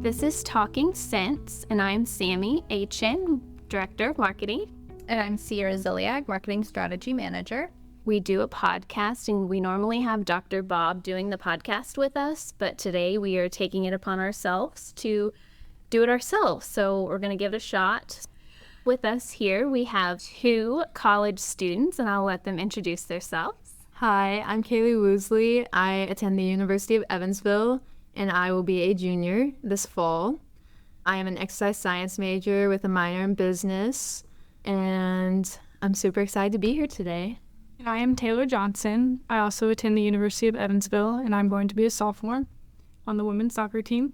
This is Talking Sense, and I'm Sami Etienne, Director of Marketing. And I'm Cierra Ziliak, Marketing Strategy Manager. We do a podcast, and we normally have Dr. Bob doing the podcast with us, but today we are taking it upon ourselves to do it ourselves. So we're going to give it a shot. With us here, we have two college students, and I'll let them introduce themselves. Hi, I'm Kaylee Woosley. I attend the University of Evansville, and I will be a junior this fall. I am an exercise science major with a minor in business, and I'm super excited to be here today. And I am Taylor Johnson. I also attend the University of Evansville, and I'm going to be a sophomore on the women's soccer team.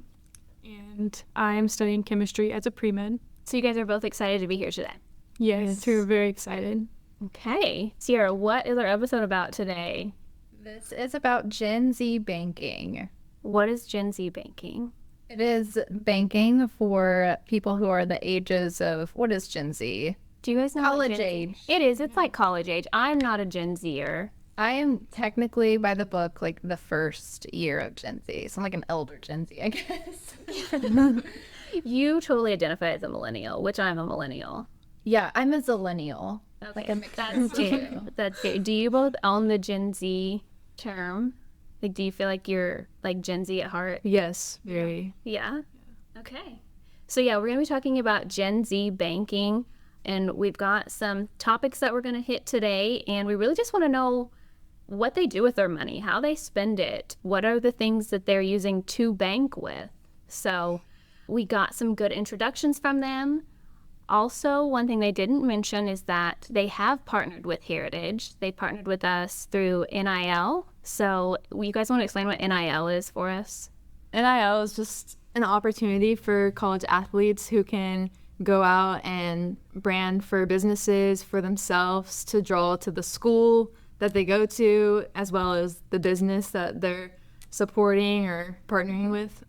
And I am studying chemistry as a pre-med. So you guys are both excited to be here today. Yes, we're very excited. Okay. Cierra, what is our episode about today? This is about Gen Z banking. What is Gen Z banking? It is banking for people who are the ages of, what is Gen Z? Do you guys know College what Gen Z age. It is. It's like college age. I'm not a Gen Zer. I am technically, by the book, like the first year of Gen Z. So I'm like an elder Gen Z, I guess. You totally identify as a millennial, which I'm a millennial. Yeah, I'm a zillennial. Okay, Like a mixture that's of the good. two. That's good. Do you both own the Gen Z term? Like, do you feel like you're like Gen Z at heart? Yes, very. Yeah. Okay. So yeah, we're going to be talking about Gen Z banking, and we've got some topics that we're going to hit today, and we really just want to know what they do with their money, how they spend it, what are the things that they're using to bank with. So we got some good introductions from them. Also, one thing they didn't mention is that they have partnered with Heritage. They partnered with us through NIL. So you guys want to explain what NIL is for us? NIL is just an opportunity for college athletes who can go out and brand for businesses, for themselves, to draw to the school that they go to, as well as the business that they're supporting or partnering with.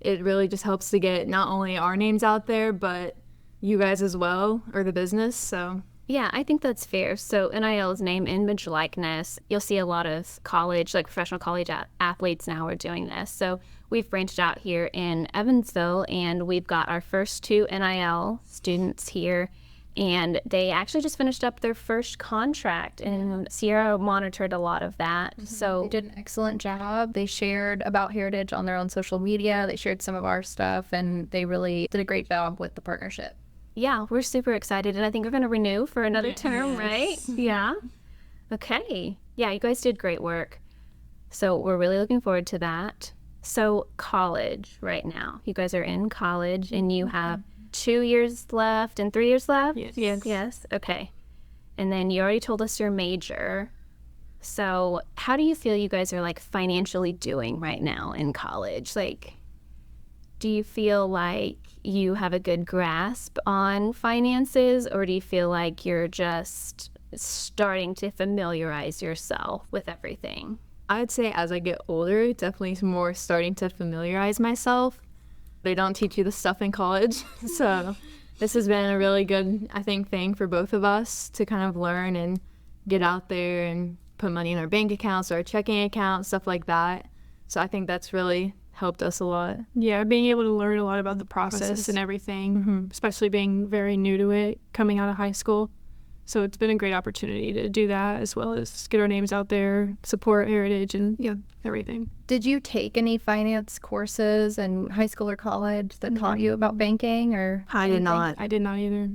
It really just helps to get not only our names out there, but you guys as well, or the business. So Yeah, I think that's fair. So NIL is name, image, likeness. You'll see a lot of college, like professional college athletes now are doing this. So we've branched out here in Evansville, and we've got our first two NIL students here. And they actually just finished up their first contract, and Sierra monitored a lot of that. So They did an excellent job. They shared about Heritage on their own social media. They shared some of our stuff, and they really did a great job with the partnership. yeah, we're super excited, and I think we're going to renew for another term, right? Yeah. Okay. Yeah, you guys did great work. So we're really looking forward to that. So college right now. You guys are in college, and you have 2 years left and 3 years left? Yes. Yes. Okay. And then you already told us your major. So how do you feel you guys are like financially doing right now in college? Like, do you feel like you have a good grasp on finances, or do you feel like you're just starting to familiarize yourself with everything? I'd say as I get older, definitely more starting to familiarize myself. They don't teach you the stuff in college. So this has been a really good, I think, thing for both of us to kind of learn and get out there and put money in our bank accounts or our checking accounts, stuff like that. So I think that's really helped us a lot. Yeah, being able to learn a lot about the process and everything, especially being very new to it, coming out of high school. So it's been a great opportunity to do that, as well as get our names out there, support Heritage, and everything. Did you take any finance courses in high school or college that taught you about banking, or? I did not. I did not either.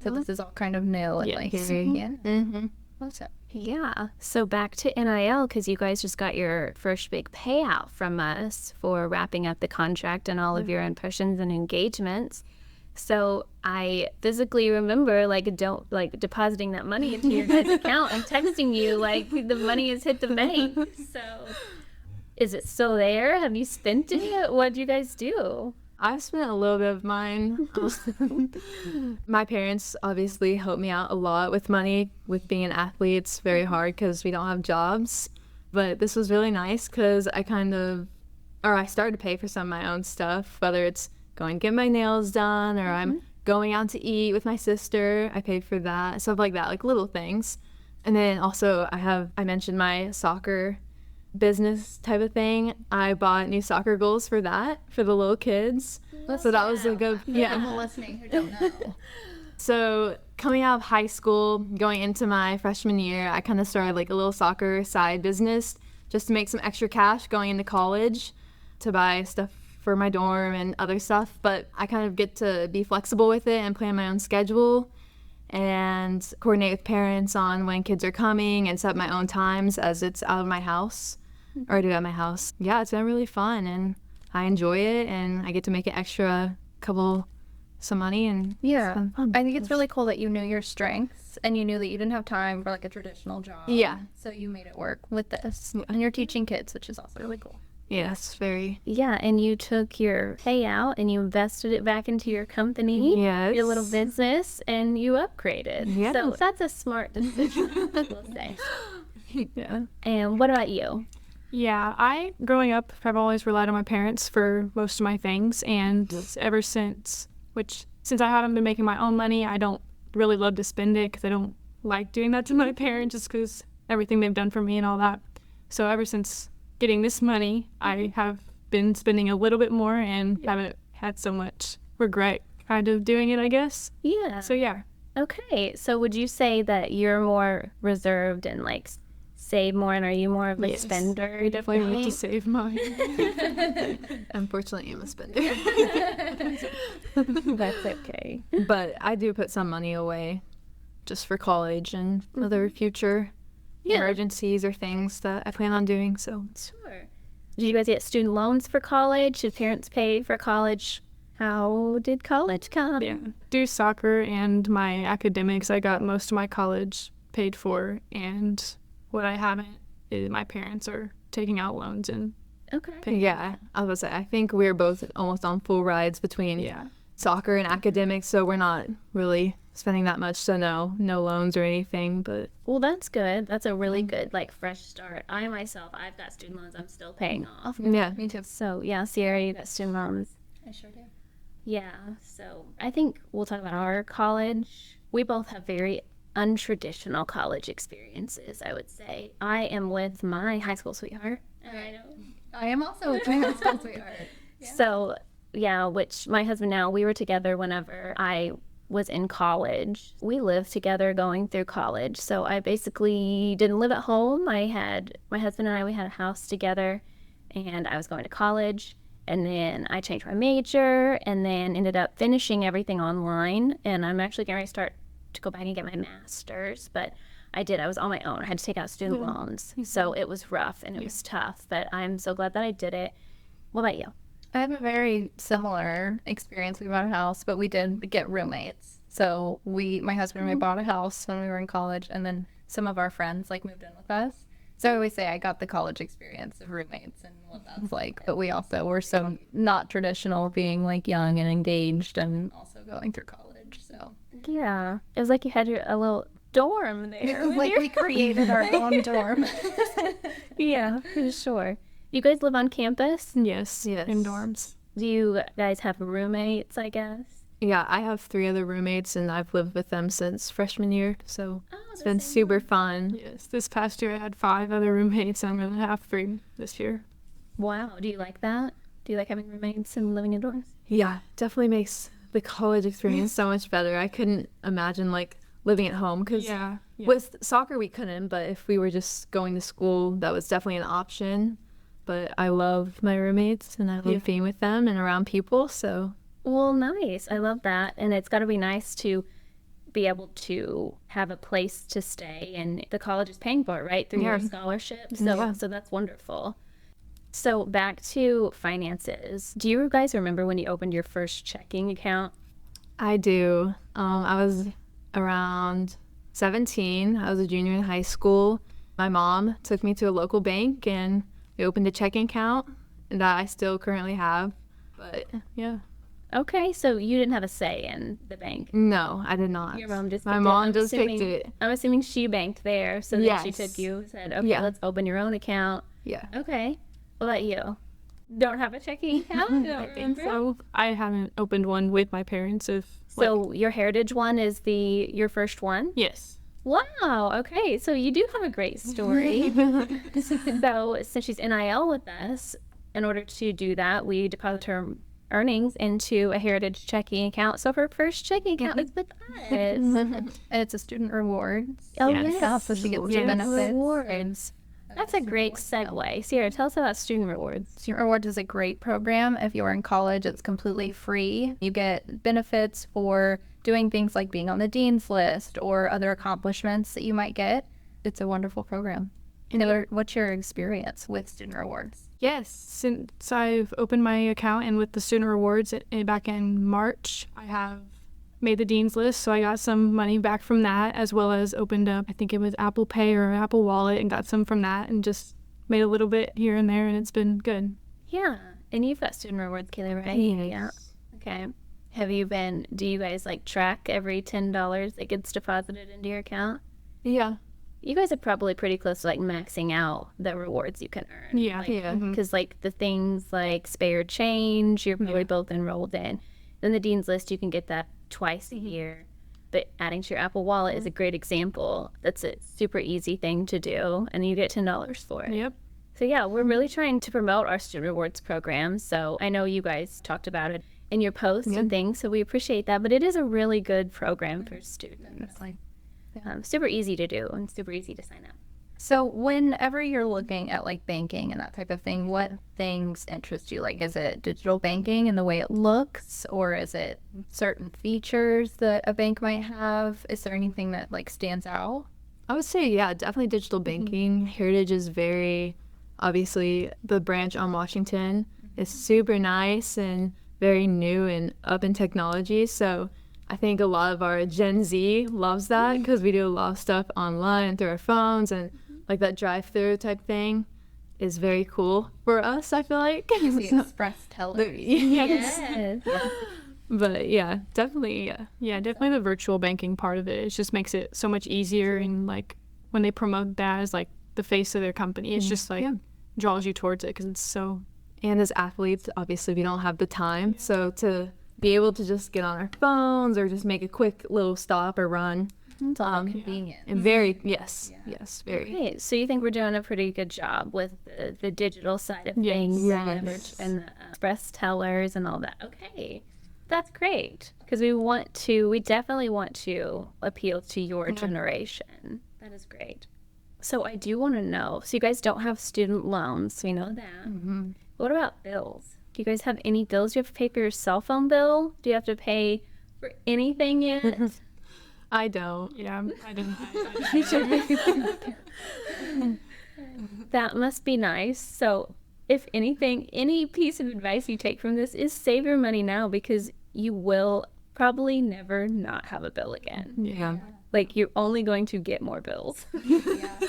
So this is all kind of new. And Yes. like, Mm-hmm. Awesome. Yeah. So back to NIL, because you guys just got your first big payout from us for wrapping up the contract and all of your impressions and engagements. So I physically remember depositing that money into your guys' account and texting you like the money has hit the bank. So is it still there? Have you spent it? What did you guys do? I've spent a little bit of mine. My parents obviously helped me out a lot with money. With being an athlete, it's very hard because we don't have jobs. But this was really nice because I started to pay for some of my own stuff, whether it's going to get my nails done or I'm going out to eat with my sister. I paid for that, stuff like that, like little things. And then also I mentioned my soccer business type of thing, I bought new soccer goals for that, for the little kids. So that was a good, People listening who don't know. So coming out of high school, going into my freshman year, I kind of started like a little soccer side business just to make some extra cash going into college to buy stuff for my dorm and other stuff. But I kind of get to be flexible with it and plan my own schedule and coordinate with parents on when kids are coming and set up my own times as it's out of my house or I do it at my house. Yeah, it's been really fun and I enjoy it and I get to make an extra some money and Yeah. it's been fun. I think it's really cool that you knew your strengths and you knew that you didn't have time for like a traditional job. Yeah. So you made it work with this. And you're teaching kids, which is also really cool. Yes, very. Yeah, and you took your payout and you invested it back into your company, Yes. your little business, and you upgraded. Yes. So that's a smart decision, we'll say. Yeah. And what about you? Yeah, growing up, have always relied on my parents for most of my things, and ever since I haven't been making my own money, I don't really love to spend it because I don't like doing that to my parents just because everything they've done for me and all that. So ever since getting this money, I have been spending a little bit more and haven't had so much regret kind of doing it, I guess. Yeah. So yeah. Okay, so would you say that you're more reserved and like save more, and are you more of a Yes. spender? I definitely need to save mine. Unfortunately, I'm a spender. That's okay. But I do put some money away just for college and other future emergencies or things that I plan on doing. So Sure. Did you guys get student loans for college? Did parents pay for college? How did college come? Yeah. Do soccer and my academics, I got most of my college paid for, and what I haven't is my parents are taking out loans and Okay. yeah, I was gonna say I think we're both almost on full rides between soccer and academics, so we're not really spending that much. So no loans or anything. But Well, that's good. That's a really good, like, fresh start. I myself, I've got student loans I'm still paying off. yeah, Me too. So, yeah, Sierra, you got student loans. I sure do. Yeah, so I think we'll talk about our college. We both have very untraditional college experiences, I would say. I am with my high school sweetheart. I know. I am also a high school sweetheart. So, yeah, which my husband now, we were together whenever I was in college. We lived together going through college. So I basically didn't live at home. My husband and I, we had a house together and I was going to college. And then I changed my major and then ended up finishing everything online. And I'm actually getting ready to start to go back and get my master's. But I was on my own. I had to take out student loans. So it was rough and it was tough. But I'm so glad that I did it. What about you? I have a very similar experience. We bought a house, but we did get roommates. So my husband and I bought a house when we were in college, and then some of our friends like moved in with us. So I always say I got the college experience of roommates and what that's like. But we also were so not traditional, being like young and engaged and also going through college. So Yeah. It was like you had a little dorm there. with like your- we created our own dorm. Yeah, for sure. You guys live on campus? Yes, Yes. in dorms. Do you guys have roommates, I guess? yeah, I have 3 other roommates and I've lived with them since freshman year. So Oh, it's been super fun. Yes, this past year I had 5 other roommates, and I'm going to have 3 this year. Wow. Do you like that? Do you like having roommates and living indoors? Yeah, definitely makes the college experience so much better. I couldn't imagine like living at home because Yeah. with soccer we couldn't, but if we were just going to school, that was definitely an option. But I love my roommates and I love being with them and around people. So Well, nice. I love that. And it's got to be nice to be able to have a place to stay, and the college is paying for it, right? Through your scholarship. So that's wonderful. So back to finances. Do you guys remember when you opened your first checking account? I do. I was around 17. I was a junior in high school. My mom took me to a local bank and we opened a checking account that I still currently have. But yeah. Okay, so you didn't have a say in the bank. No, I did not. Your mom just My picked it. mom I'm just assuming- picked it. I'm assuming she banked there, so then she Yes. took you and said, okay, Yeah. let's open your own account. Yeah. Okay. What about you? Don't have a checking account? I think so. I haven't opened one with my parents. So your Heritage one is your first one? Yes. Wow. Okay. So you do have a great story. So since she's NIL with us, in order to do that, we deposit her earnings into a Heritage checking account. So her first checking account is with us. And it's a student rewards. Oh, Yes. yes. Yeah, so she gets Student benefits. rewards. That's a great segue. Sierra, tell us about student rewards. Student Rewards is a great program. If you're in college, it's completely free. You get benefits for doing things like being on the dean's list or other accomplishments that you might get. It's a wonderful program. Taylor, what's your experience with Student Rewards? Yes, since I've opened my account and with the student rewards back in March, I have made the dean's list, so I got some money back from that, as well as opened up, I think it was Apple Pay or Apple Wallet, and got some from that, and just made a little bit here and there, and it's been good. Yeah. And you've got student rewards, Kaylee, right? Yeah. Okay. Do you guys like track every $10 that gets deposited into your account? Yeah. You guys are probably pretty close to like maxing out the rewards you can earn. Yeah. Yeah. Because like the things like spare change, you're probably both enrolled in. Then the dean's list, you can get that twice a year. But adding to your Apple Wallet is a great example. That's a super easy thing to do, and you get $10 for it. Yep. So yeah, we're really trying to promote our student rewards program. So I know you guys talked about it in your posts and things, so we appreciate that. But it is a really good program for students. Super easy to do and super easy to sign up. So whenever you're looking at like banking and that type of thing, what things interest you? Like, is it digital banking and the way it looks, or is it certain features that a bank might have? Is there anything that like stands out? I would say, yeah, definitely digital banking. Heritage is obviously, the branch on Washington is super nice and very new and up in technology. So I think a lot of our Gen Z loves that because we do a lot of stuff online and through our phones, and like that drive-through type thing is very cool for us, I feel like. The express teller. Yes. But yeah, definitely, yeah. Yeah, definitely the virtual banking part of it. It just makes it so much easier, and like when they promote that as like the face of their company, it's just like draws you towards it because it's so. And as athletes, obviously we don't have the time, so to be able to just get on our phones or just make a quick little stop or run. It's all convenient. And very, yes, very. Okay, so you think we're doing a pretty good job with the digital side of things and the express tellers and all that. Okay, that's great because we definitely want to appeal to your generation. That is great. So I do want to know, so you guys don't have student loans, we know that. What about bills? Do you guys have any bills you have to pay for your cell phone bill? Do you have to pay for anything yet? I don't. Yeah, I didn't. That must be nice. So if anything, any piece of advice you take from this is save your money now because you will probably never not have a bill again. Yeah. Like you're only going to get more bills.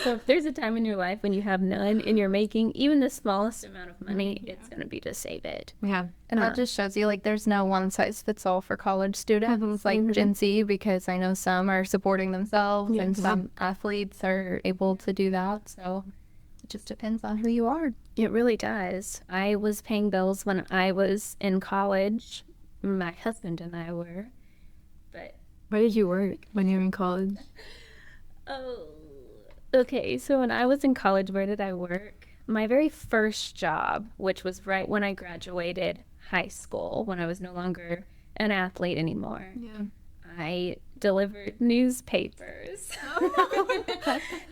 So if there's a time in your life when you have none and you're making even the smallest amount of money, it's going to be to save it. Yeah. And that just shows you like there's no one size fits all for college students like Gen Z, because I know some are supporting themselves and some athletes are able to do that. So it just depends on who you are. It really does. I was paying bills when I was in college. My husband and I were. But Where did you work when you were in college? oh, okay. So when I was in college, where did I work? My very first job, which was right when I graduated high school, when I was no longer an athlete anymore. Yeah. I delivered newspapers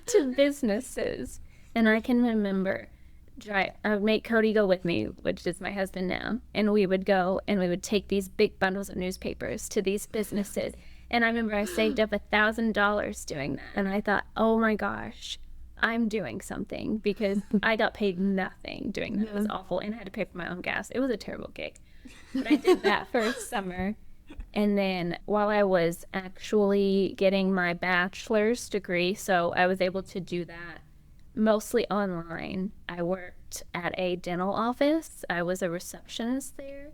to businesses. And I can remember I would make Cody go with me, which is my husband now, and we would go and we would take these big bundles of newspapers to these businesses. And I remember I saved up $1,000 doing that. And I thought, oh my gosh, I'm doing something because I got paid nothing doing that. It was awful. And I had to pay for my own gas. It was a terrible gig. But I did that for a summer. And then while I was actually getting my bachelor's degree, so I was able to do that mostly online. I worked at a dental office. I was a receptionist there.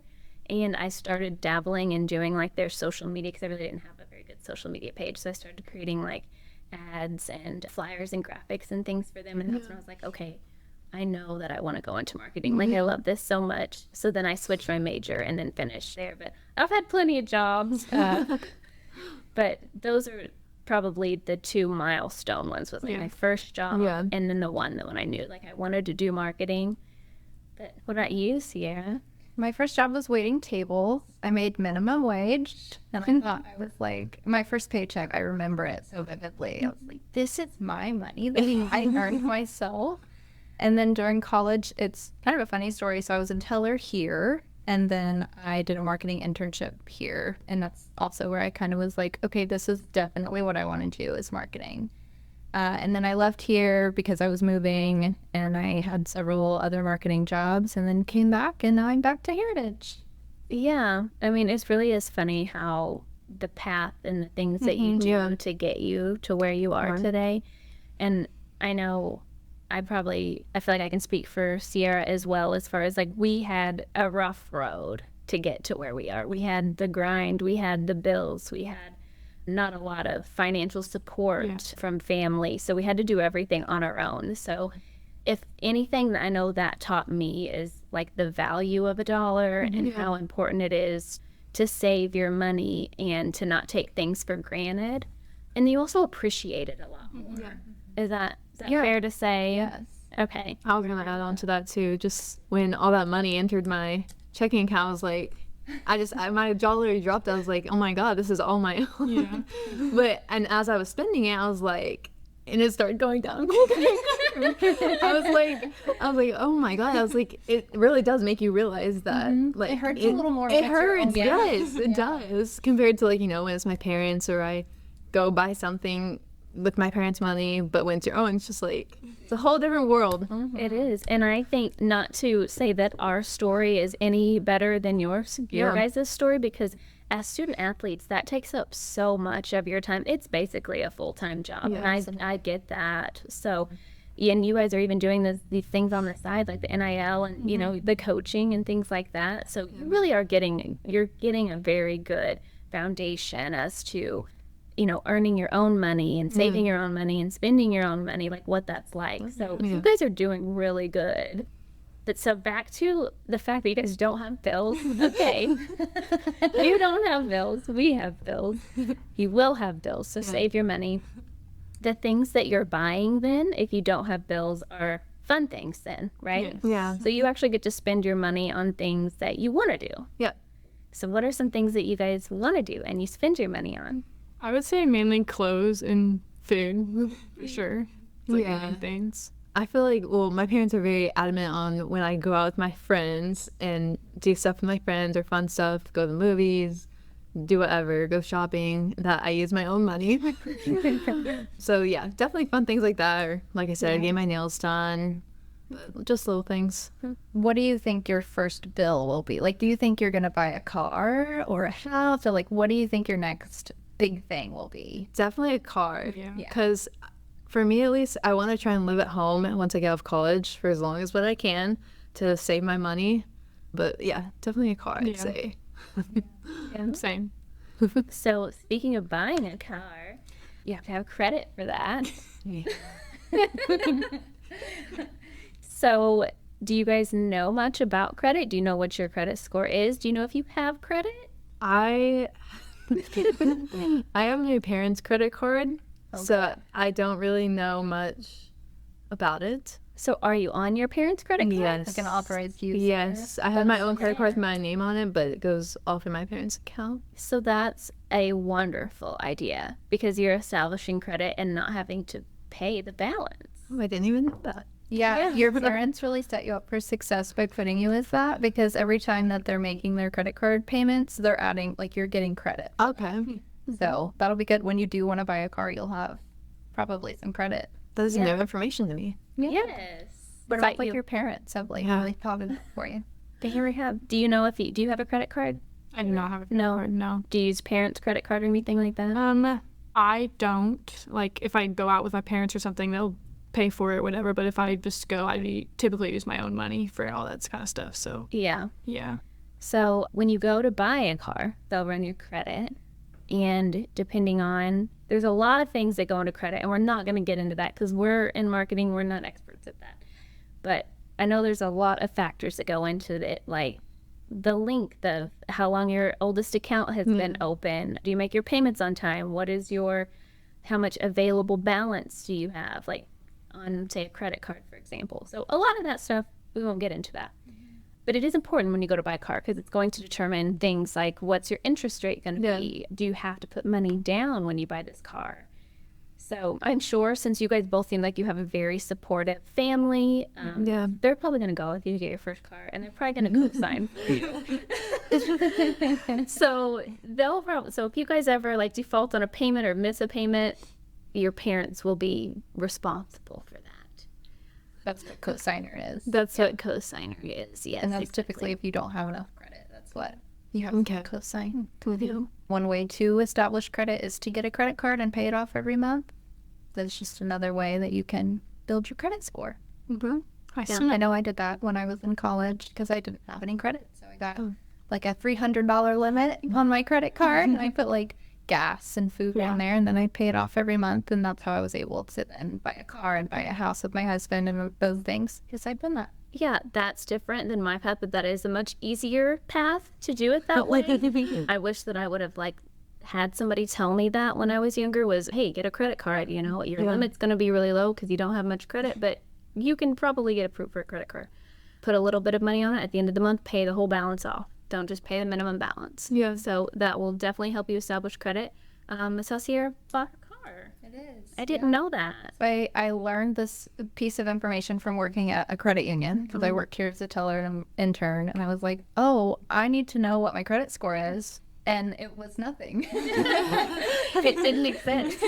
And I started dabbling in doing like their social media because I really didn't have a very good social media page. So I started creating like ads and flyers and graphics and things for them. And that's when I was like, okay, I know that I want to go into marketing. Like I love this so much. So then I switched my major and then finished there. But I've had plenty of jobs. But those are probably the two milestone ones was like my first job and then the one that when I knew like I wanted to do marketing. But what about you, Cierra? My first job was waiting tables. I made minimum wage, and I thought I was like, my first paycheck, I remember it so vividly. I was like, this is my money that I earned myself. And then during college, it's kind of a funny story. So I was in Taylor here, and then I did a marketing internship here. And that's also where I kind of was like, okay, this is definitely what I want to do is marketing. And then I left here because I was moving, and I had several other marketing jobs, and then came back, and now I'm back to Heritage. Yeah. I mean, it's really is funny how the path and the things that you do to get you to where you are today. And I know I feel like I can speak for Cierra as well, as far as like we had a rough road to get to where we are. We had the grind, we had the bills, we had not a lot of financial support from family. So we had to do everything on our own. So if anything, I know that taught me is like the value of a dollar and how important it is to save your money and to not take things for granted. And you also appreciate it a lot more. Is that fair to say? Yes. Okay. I was going to add on to that too. Just when all that money entered my checking account, I was like, my jaw literally dropped. I was like, oh my God, this is all my own. And as I was spending it, I was like, and it started going down. I was like, oh my God. I was like, it really does make you realize that. Like, It hurts a little more. It hurts, yes, it does. Compared to like, when it's my parents or I go buy something with my parents' money, but when it's your own, it's just like, it's a whole different world. It is. And I think not to say that our story is any better than your guys' story, because as student athletes, that takes up so much of your time. It's basically a full-time job. Yes. And I get that. So, and you guys are even doing these things on the side, like the NIL and, the coaching and things like that. So you really are getting a very good foundation as to, earning your own money and saving your own money and spending your own money, like what that's like. So you guys are doing really good. But so back to the fact that you guys don't have bills. Okay. You don't have bills. We have bills. You will have bills. So save your money. The things that you're buying then, if you don't have bills, are fun things then, right? Yeah. So you actually get to spend your money on things that you want to do. Yeah. So what are some things that you guys want to do and you spend your money on? I would say mainly clothes and food, for sure. Like the main things. I feel like, my parents are very adamant on when I go out with my friends and do stuff with my friends or fun stuff, go to the movies, do whatever, go shopping, that I use my own money. So yeah, definitely fun things like that. Or like I said, getting my nails done, just little things. What do you think your first bill will be? Like, do you think you're going to buy a car or a house? Or like, what do you think your next big thing will be? Definitely a car. Yeah. Because for me, at least, I want to try and live at home once I get out of college for as long as what I can to save my money. But yeah, definitely a car, I'd say. Same. So speaking of buying a car, you have to have credit for that. So do you guys know much about credit? Do you know what your credit score is? Do you know if you have credit? I have my parents' credit card, so I don't really know much about it. So are you on your parents' credit card? Yes. Like an authorized user? Yes, I have my own credit card with my name on it, but it goes off in my parents' account. So that's a wonderful idea because you're establishing credit and not having to pay the balance. Oh, I didn't even know that. Yeah, your parents really set you up for success by putting you with that, because every time that they're making their credit card payments, they're adding, like, you're getting credit. Okay. So that'll be good. When you do want to buy a car, you'll have probably some credit. That is new information to me. Yes. But about like your parents have like really thought of it for you. Do you know if do you have a credit card? I do not have a credit card, no. Do you use parents' credit card or anything like that? I don't. Like, if I go out with my parents or something, they'll pay for it or whatever. But if I just go, typically use my own money for all that kind of stuff. So Yeah. yeah. So when you go to buy a car, they'll run your credit. And depending on, there's a lot of things that go into credit, and we're not going to get into that because we're in marketing, we're not experts at that. But I know there's a lot of factors that go into it, like the length of how long your oldest account has been open. Do you make your payments on time? What is your how much available balance do you have, like on, say, a credit card, for example. So a lot of that stuff, we won't get into that. But it is important when you go to buy a car because it's going to determine things like what's your interest rate going to be? Do you have to put money down when you buy this car? So I'm sure since you guys both seem like you have a very supportive family, they're probably going to go with you to get your first car, and they're probably going to co-sign for you. So if you guys ever like default on a payment or miss a payment, your parents will be responsible for that. That's what co-signer is. That's what co-signer is, yes. And that's typically if you don't have enough credit. That's what you have to co-sign. One way to establish credit is to get a credit card and pay it off every month. That's just another way that you can build your credit score. I know I did that when I was in college because I didn't have any credit. So I got like a $300 limit on my credit card, and I put like gas and food on there, and then I pay it off every month, and that's how I was able to then buy a car and buy a house with my husband and those things because I've done that. Yeah, that's different than my path, but that is a much easier path to do it that way. I wish that I would have like had somebody tell me that when I was younger was, hey, get a credit card, you know, your limit's going to be really low because you don't have much credit, but you can probably get approved for a credit card. Put a little bit of money on it at the end of the month, pay the whole balance off. Don't just pay the minimum balance. Yeah. So that will definitely help you establish credit. So Sierra bought a car. It is. I didn't know that. I learned this piece of information from working at a credit union because I worked here as a teller and intern, and I was like, oh, I need to know what my credit score is. And it was nothing. It didn't exist.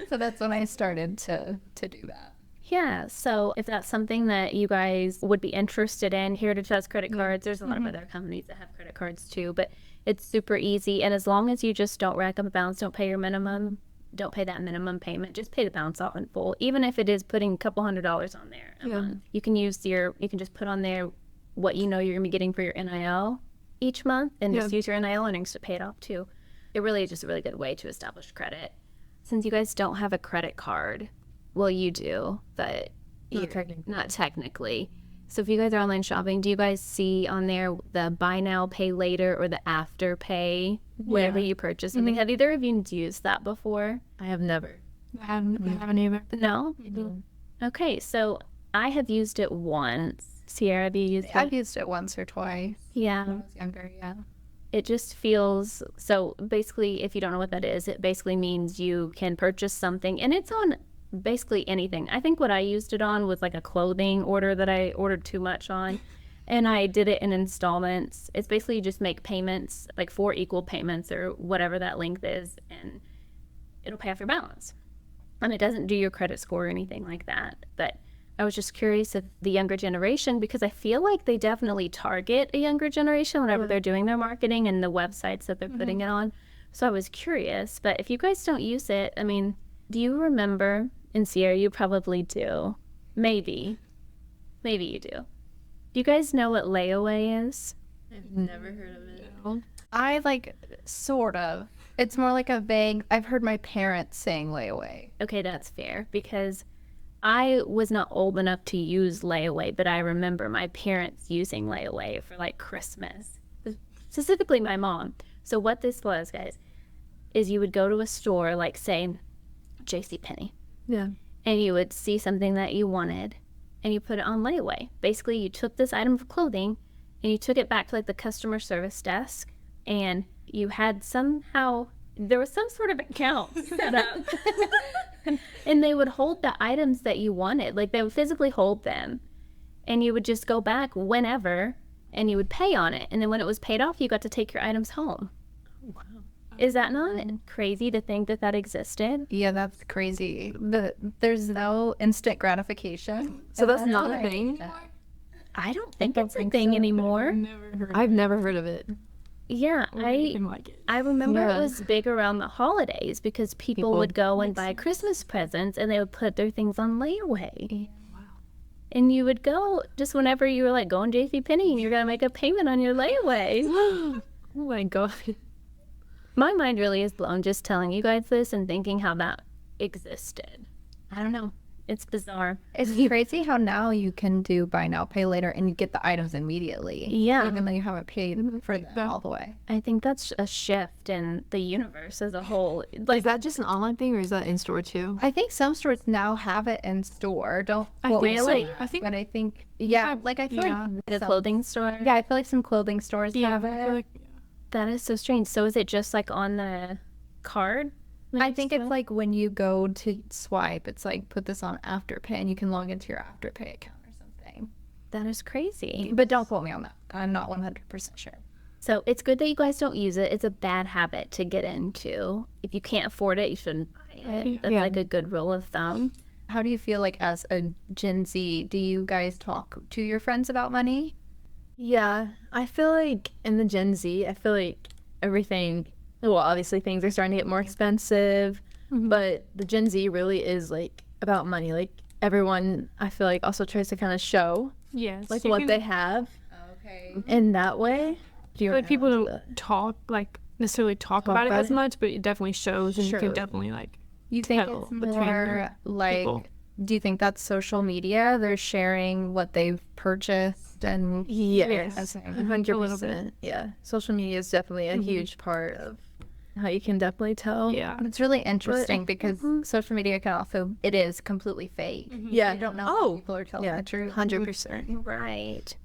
So that's when I started to do that. Yeah, so if that's something that you guys would be interested in, here to test credit cards, there's a lot of other companies that have credit cards too, but it's super easy. And as long as you just don't rack up a balance, don't pay your minimum, don't pay that minimum payment, just pay the balance off in full. Even if it is putting a couple $100s on there a month, you can just put on there what you know you're going to be getting for your NIL each month, and just use your NIL earnings to pay it off too. It really is just a really good way to establish credit. Since you guys don't have a credit card, well, you do, but not technically. So if you guys are online shopping, do you guys see on there the buy now, pay later, or the after pay whenever you purchase something? Have either of you used that before? I have never. I haven't either. No? Okay, so I have used it once. Sierra, have you used it? I've used it once or twice. Yeah. When I was younger, It just feels, so basically, if you don't know what that is, it basically means you can purchase something, and it's on basically anything. I think what I used it on was like a clothing order that I ordered too much on, and I did it in installments. It's basically you just make payments, like 4 equal payments or whatever that length is, and it'll pay off your balance. And it doesn't do your credit score or anything like that. But I was just curious if the younger generation, because I feel like they definitely target a younger generation whenever they're doing their marketing and the websites that they're putting it on. So I was curious. But if you guys don't use it, I mean, do you remember, and Sierra, you probably do. Maybe you do. Do you guys know what layaway is? I've never heard of it. No. I like sort of. It's more like a vague. I've heard my parents saying layaway. Okay, that's fair, because I was not old enough to use layaway, but I remember my parents using layaway for like Christmas, specifically my mom. So what this was, guys, is you would go to a store like, say, JCPenney. Yeah. And you would see something that you wanted, and you put it on layaway. Basically, you took this item of clothing, and you took it back to like the customer service desk, and you had there was some sort of account set up. And they would hold the items that you wanted. Like, they would physically hold them, and you would just go back whenever, and you would pay on it. And then when it was paid off, you got to take your items home. Oh, wow. Is that not crazy to think that that existed? Yeah, that's crazy. There's no instant gratification. So that's not a thing? I don't think it's a thing anymore. I've never heard of it. Yeah, I remember it was big around the holidays because people would go and buy Christmas presents, and they would put their things on layaway. Wow. And you would go just whenever you were like going to JCPenney and you're going to make a payment on your layaway. Oh my God. My mind really is blown just telling you guys this and thinking how that existed. I don't know. It's bizarre. It's crazy how now you can do buy now, pay later, and you get the items immediately. Yeah. Even though you haven't paid for them all the way. I think that's a shift in the universe as a whole. Is that just an online thing or is that in store too? I think some stores now have it in store. Don't quote me, Really? I think but I think I feel yeah. like The some- clothing store? Yeah, I feel like some clothing stores have I it. feel like That is so strange. So is it just like on the card? I think it's like when you go to swipe, it's like put this on Afterpay and you can log into your Afterpay account or something. That is crazy. But don't quote me on that. I'm not 100% sure. So it's good that you guys don't use it. It's a bad habit to get into. If you can't afford it, you shouldn't buy it. That's Yeah. like a good rule of thumb. How do you feel like as a Gen Z, do you guys talk to your friends about money? Yeah, I feel like in the Gen Z, I feel like everything, well, obviously things are starting to get more expensive, but the Gen Z really is like about money. Like everyone, I feel like also tries to kind of show yes, like you what can- they have Okay. in that way. Do you But people know don't talk like necessarily talk about it about as it? much, but it definitely shows, and you can Shows. definitely like You think tell it's between more like, people. do you think that's social media? They're sharing what they've purchased and Yes, Okay. 100%. Yeah, social media is definitely a huge part of how you can definitely tell. Yeah. It's really interesting because social media can also, it is completely fake. Yeah. You don't know Oh, if people are telling yeah, the truth. 100%. Right.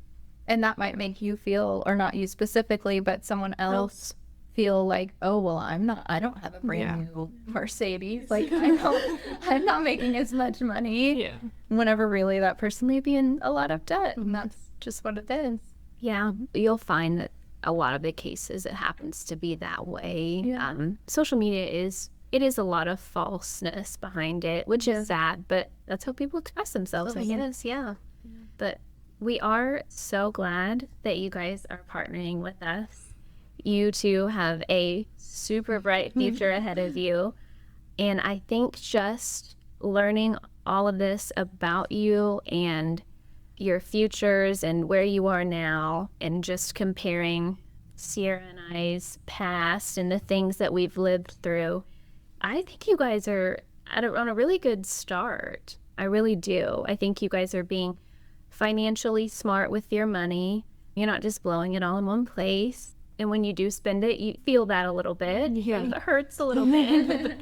And that might make you feel, or not you specifically, but someone else feel like, oh, well, I don't have a brand new Mercedes. Like, I'm not making as much money. Yeah. Whenever really that person may be in a lot of debt. And that's just what it is. Yeah, you'll find that a lot of the cases it happens to be that way. Yeah. Social media is a lot of falseness behind it, which is sad, but that's how people express themselves, I guess. Yeah. But we are so glad that you guys are partnering with us. You two have a super bright future ahead of you. And I think just learning all of this about you and your futures and where you are now, and just comparing Cierra and I's past and the things that we've lived through, I think you guys are on a really good start. I really do. I think you guys are being financially smart with your money. You're not just blowing it all in one place. And when you do spend it, you feel that a little bit. Yeah. It hurts a little bit.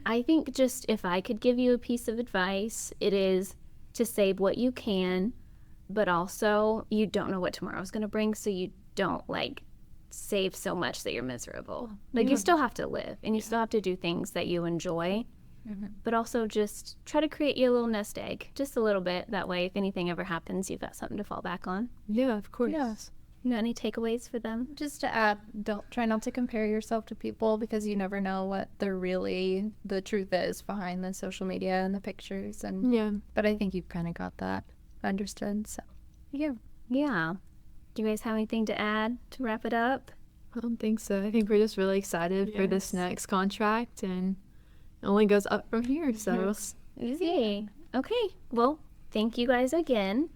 I think just if I could give you a piece of advice, it is to save what you can, but also you don't know what tomorrow's going to bring, so you don't like save so much that you're miserable. Like you still have to live and you still have to do things that you enjoy, but also just try to create you a little nest egg, just a little bit. That way, if anything ever happens, you've got something to fall back on. Yeah, of course. Yes. You got any takeaways for them? Just to add, don't try not to compare yourself to people because you never know what the truth is behind the social media and the pictures. And Yeah. but I think you've kind of got that understood. So yeah. Yeah. Do you guys have anything to add to wrap it up? I don't think so. I think we're just really excited for this next contract, and it only goes up from here. So Easy. Okay. Well, thank you guys again.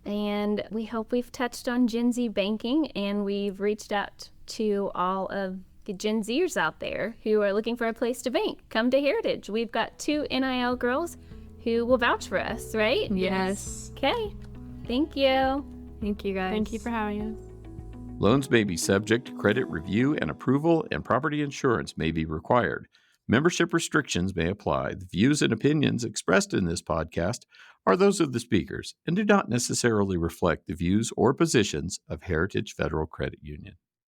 And we hope we've touched on Gen Z banking, and we've reached out to all of the Gen Zers out there who are looking for a place to bank. Come to Heritage. We've got 2 NIL girls who will vouch for us, right? yes. Okay. Thank you. Thank you guys. Thank you for having us. Loans may be subject to credit review and approval, and property insurance may be required. Membership restrictions may apply. The views and opinions expressed in this podcast are those of the speakers and do not necessarily reflect the views or positions of Heritage Federal Credit Union.